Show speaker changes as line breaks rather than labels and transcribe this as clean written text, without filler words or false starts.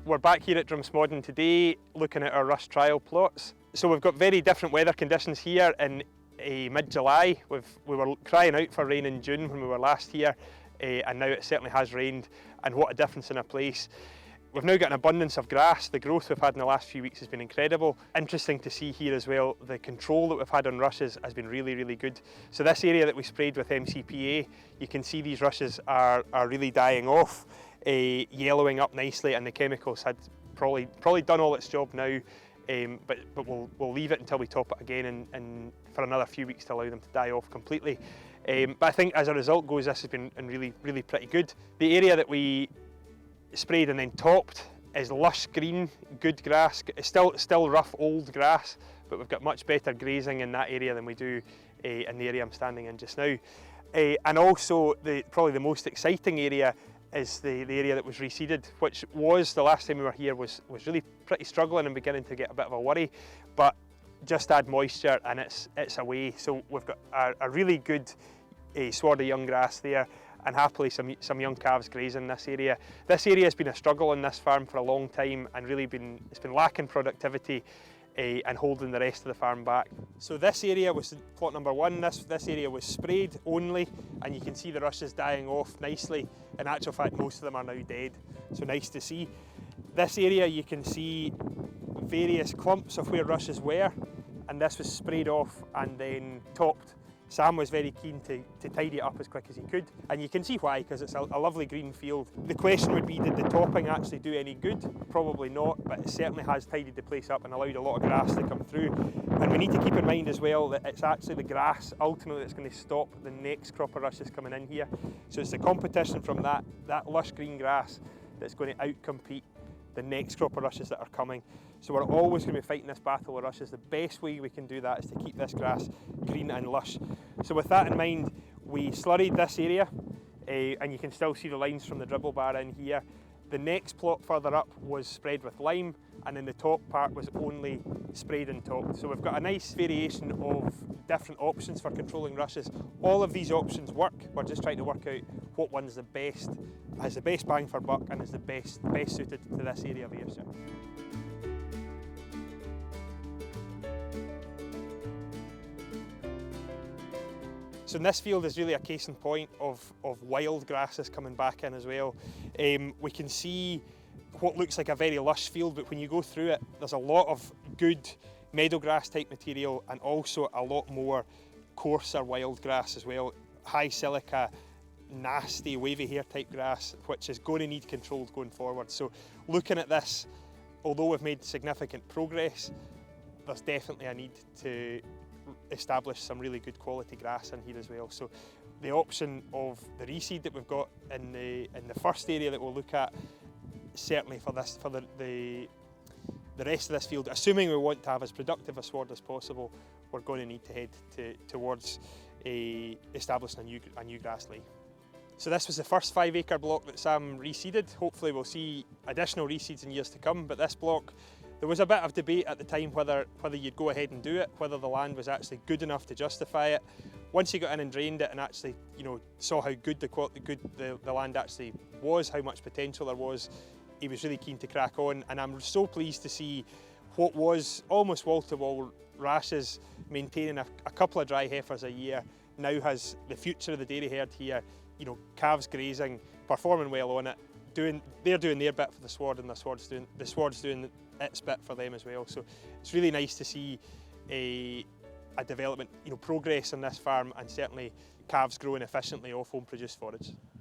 We're back here at Drumsmodden today looking at our rush trial plots. So we've got very different weather conditions here in mid-July. We were crying out for rain in June when we were last here, and now it certainly has rained, and what a difference in a place. We've now got an abundance of grass. The growth we've had in the last few weeks has been incredible. Interesting to see here as well, the control that we've had on rushes has been really, really good. So this area that we sprayed with MCPA, you can see these rushes are really dying off, yellowing up nicely, and the chemicals had probably done all its job now, but we'll leave it until we top it again and for another few weeks to allow them to die off completely. But I think as a result goes, this has been really, really pretty good. The area that we sprayed and then topped is lush green, good grass. It's still rough old grass, but we've got much better grazing in that area than we do in the area I'm standing in just now. And also probably the most exciting area is the area that was reseeded, which was, the last time we were here, was really pretty struggling and beginning to get a bit of a worry, but just add moisture and it's away. So we've got a really good sward of young grass there, and happily some young calves grazing in this area. This area has been a struggle on this farm for a long time and really it's been lacking productivity and holding the rest of the farm back. So this area was plot number one. This area was sprayed only, and you can see the rushes dying off nicely. In actual fact, most of them are now dead, so nice to see. This area you can see various clumps of where rushes were, and this was sprayed off and then topped. Sam was very keen to tidy it up as quick as he could, and you can see why, because it's a lovely green field. The question would be, did the topping actually do any good? Probably not, but it certainly has tidied the place up and allowed a lot of grass to come through. And we need to keep in mind as well that it's actually the grass ultimately that's going to stop the next crop of rushes coming in here. So it's the competition from that lush green grass that's going to outcompete the next crop of rushes that are coming. So we're always going to be fighting this battle of rushes. The best way we can do that is to keep this grass green and lush. So with that in mind, we slurried this area, and you can still see the lines from the dribble bar in here. The next plot further up was spread with lime, and then the top part was only sprayed and topped. So we've got a nice variation of different options for controlling rushes. All of these options work. We're just trying to work out what one's the best, has the best bang for buck, and is the best suited to this area of Ayrshire. So in this field is really a case in point of wild grasses coming back in as well. We can see what looks like a very lush field, but when you go through it, there's a lot of good meadow grass type material and also a lot more coarser wild grass as well. High silica, nasty wavy hair type grass, which is going to need controlled going forward. So looking at this, although we've made significant progress, there's definitely a need to establish some really good quality grass in here as well. So the option of the reseed that we've got in the first area that we'll look at, certainly for the rest of this field, assuming we want to have as productive a sward as possible, we're going to need to head towards establishing a new grass lay. So this was the first 5 acre block that Sam reseeded. Hopefully we'll see additional reseeds in years to come, but this block, there was a bit of debate at the time whether you'd go ahead and do it, whether the land was actually good enough to justify it. Once he got in and drained it and actually, saw how good the land actually was, how much potential there was, he was really keen to crack on. And I'm so pleased to see what was almost wall-to-wall rashes maintaining a couple of dry heifers a year now has the future of the dairy herd here. Calves grazing, performing well on it. They're doing their bit for the sward, and the sward's doing its bit for them as well. So it's really nice to see a development, progress on this farm, and certainly calves growing efficiently off home produced forage.